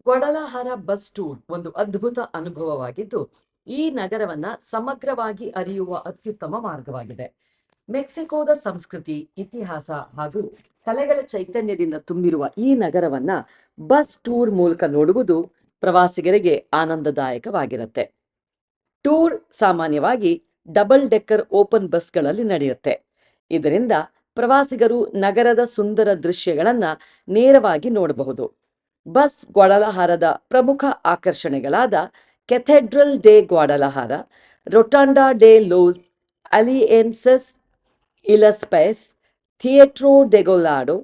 ಗ್ವಾಡಲಹಾರ bus tour ಒಂದು ಅದ್ಭುತ ಅನುಭವವಾಗಿದ್ದು, ಈ ನಗರವನ್ನ ಸಮಗ್ರವಾಗಿ ಅರಿಯುವ ಅತ್ಯುತ್ತಮ ಮಾರ್ಗವಾಗಿದೆ. ಮೆಕ್ಸಿಕೋದ ಸಂಸ್ಕೃತಿ, ಇತಿಹಾಸ ಹಾಗೂ ಕಲೆಗಳ ಚೈತನ್ಯದಿಂದ ತುಂಬಿರುವ ಈ ನಗರವನ್ನ ಬಸ್ ಟೂರ್ ಮೂಲಕ ನೋಡುವುದು ಪ್ರವಾಸಿಗರಿಗೆ ಆನಂದದಾಯಕವಾಗಿರುತ್ತೆ. ಟೂರ್ ಸಾಮಾನ್ಯವಾಗಿ ಡಬಲ್ ಡೆಕ್ಕರ್ ಓಪನ್ ಬಸ್ಗಳಲ್ಲಿ ನಡೆಯುತ್ತೆ. ಇದರಿಂದ ಪ್ರವಾಸಿಗರು ನಗರದ ಸುಂದರ ದೃಶ್ಯಗಳನ್ನ ನೇರವಾಗಿ ನೋಡಬಹುದು. ಬಸ್ ಗ್ವಾಡಲಹಾರದ ಪ್ರಮುಖ ಆಕರ್ಷಣೆಗಳಾದ ಕೆಥೆಡ್ರಲ್ ಡೆ ಗ್ವಾಡಲಹಾರ, ರೊಟಾಂಡಾ ಡೆ ಲೋಸ್ ಅಲಿಯೆನ್ಸಸ್ ಇಲಸ್ಪೈಸ್, ಥಿಯೇಟ್ರೋ ಡೆಗೊಲಾಡೋ,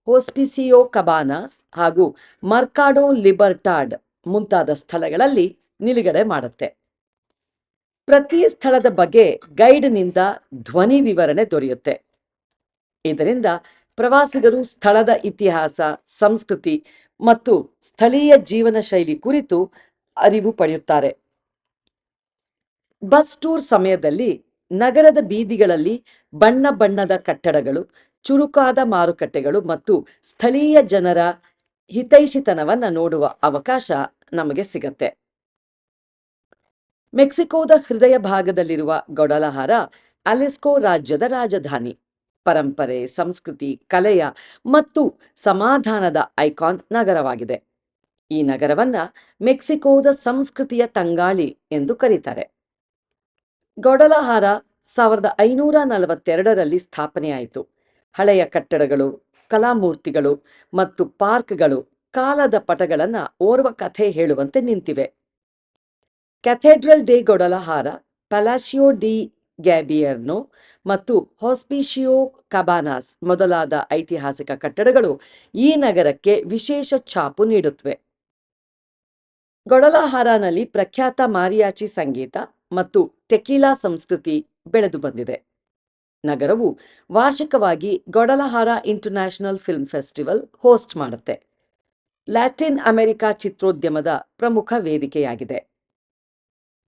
ಹೋಸ್ಪಿಸಿಯೋ ಕಬಾನಾಸ್ ಹಾಗೂ ಮರ್ಕಾಡೋ ಲಿಬರ್ಟಾಡ್ ಮುಂತಾದ ಸ್ಥಳಗಳಲ್ಲಿ ನಿಲುಗಡೆ ಮಾಡುತ್ತೆ. ಪ್ರತಿ ಸ್ಥಳದ ಬಗ್ಗೆ ಗೈಡ್ನಿಂದ ಧ್ವನಿ ವಿವರಣೆ ದೊರೆಯುತ್ತೆ. ಇದರಿಂದ ಪ್ರವಾಸಿಗರು ಸ್ಥಳದ ಇತಿಹಾಸ, ಸಂಸ್ಕೃತಿ ಮತ್ತು ಸ್ಥಳೀಯ ಜೀವನ ಶೈಲಿ ಕುರಿತು ಅರಿವು ಪಡೆಯುತ್ತಾರೆ. ಬಸ್ ಟೂರ್ ಸಮಯದಲ್ಲಿ ನಗರದ ಬೀದಿಗಳಲ್ಲಿ ಬಣ್ಣ ಬಣ್ಣದ ಕಟ್ಟಡಗಳು, ಚುರುಕಾದ ಮಾರುಕಟ್ಟೆಗಳು ಮತ್ತು ಸ್ಥಳೀಯ ಜನರ ಹಿತೈಷಿತನವನ್ನು ನೋಡುವ ಅವಕಾಶ ನಮಗೆ ಸಿಗತ್ತೆ. ಮೆಕ್ಸಿಕೋದ ಹೃದಯ ಭಾಗದಲ್ಲಿರುವ ಗ್ವಾಡಲಹಾರ ಅಲಿಸ್ಕೋ ರಾಜ್ಯದ ರಾಜಧಾನಿ. ಪರಂಪರೆ, ಸಂಸ್ಕೃತಿ, ಕಲೆಯ ಮತ್ತು ಸಮಾಧಾನದ ಐಕಾನ್ ನಗರವಾಗಿದೆ. ಈ ನಗರವನ್ನ ಮೆಕ್ಸಿಕೋದ ಸಂಸ್ಕೃತಿಯ ತಂಗಾಳಿ ಎಂದು ಕರೀತಾರೆ. ಗ್ವಾಡಲಹಾರ 1542ರಲ್ಲಿ ಸ್ಥಾಪನೆಯಾಯಿತು. ಹಳೆಯ ಕಟ್ಟಡಗಳು, ಕಲಾಮೂರ್ತಿಗಳು ಮತ್ತು ಪಾರ್ಕ್ಗಳು ಕಾಲದ ಪಟಗಳನ್ನು ಓರ್ವ ಕಥೆ ಹೇಳುವಂತೆ ನಿಂತಿವೆ. ಕ್ಯಾಥೆಡ್ರಲ್ ಡೆ ಗ್ವಾಡಲಹಾರ, ಪಲಾಸಿಯೋ ಡಿ ಗ್ಯಾಬಿಯರ್ನೋ ಮತ್ತು ಹೋಸ್ಪಿಷಿಯೋ ಕಬಾನಾಸ್ ಮೊದಲಾದ ಐತಿಹಾಸಿಕ ಕಟ್ಟಡಗಳು ಈ ನಗರಕ್ಕೆ ವಿಶೇಷ ಛಾಪು ನೀಡುತ್ತವೆ. ಗ್ವಾಡಲಹಾರನಲ್ಲಿ ಪ್ರಖ್ಯಾತ ಮಾರಿಯಾಚಿ ಸಂಗೀತ ಮತ್ತು ಟೆಕೀಲಾ ಸಂಸ್ಕೃತಿ ಬೆಳೆದು ಬಂದಿದೆ. ನಗರವು ವಾರ್ಷಿಕವಾಗಿ ಗ್ವಾಡಲಹಾರ ಇಂಟರ್ನ್ಯಾಷನಲ್ ಫಿಲ್ಮ್ ಫೆಸ್ಟಿವಲ್ ಹೋಸ್ಟ್ ಮಾಡುತ್ತೆ. ಲ್ಯಾಟಿನ್ ಅಮೆರಿಕಾ ಚಿತ್ರೋದ್ಯಮದ ಪ್ರಮುಖ ವೇದಿಕೆಯಾಗಿದೆ.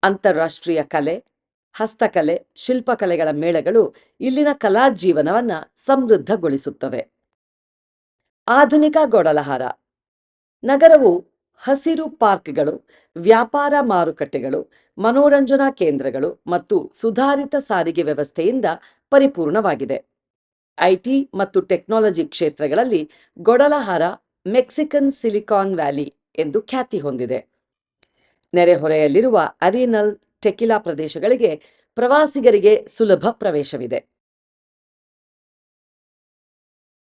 ಅಂತಾರಾಷ್ಟ್ರೀಯ ಕಲೆ, ಹಸ್ತಕಲೆ, ಶಿಲ್ಪಕಲೆಗಳ ಮೇಳಗಳು ಇಲ್ಲಿನ ಕಲಾ ಜೀವನವನ್ನ ಸಮೃದ್ಧಗೊಳಿಸುತ್ತವೆ. ಆಧುನಿಕ ಗ್ವಾಡಲಹಾರ ನಗರವು ಹಸಿರು ಪಾರ್ಕ್ಗಳು, ವ್ಯಾಪಾರ ಮಾರುಕಟ್ಟೆಗಳು, ಮನೋರಂಜನಾ ಕೇಂದ್ರಗಳು ಮತ್ತು ಸುಧಾರಿತ ಸಾರಿಗೆ ವ್ಯವಸ್ಥೆಯಿಂದ ಪರಿಪೂರ್ಣವಾಗಿದೆ. ಐಟಿ ಮತ್ತು ಟೆಕ್ನಾಲಜಿ ಕ್ಷೇತ್ರಗಳಲ್ಲಿ ಗ್ವಾಡಲಹಾರ ಮೆಕ್ಸಿಕನ್ ಸಿಲಿಕಾನ್ ವ್ಯಾಲಿ ಎಂದು ಖ್ಯಾತಿ ಹೊಂದಿದೆ. ನೆರೆಹೊರೆಯಲ್ಲಿರುವ ಅರಿನಲ್, ಟೆಕಿಲಾ ಪ್ರದೇಶಗಳಿಗೆ ಪ್ರವಾಸಿಗರಿಗೆ ಸುಲಭ ಪ್ರವೇಶವಿದೆ.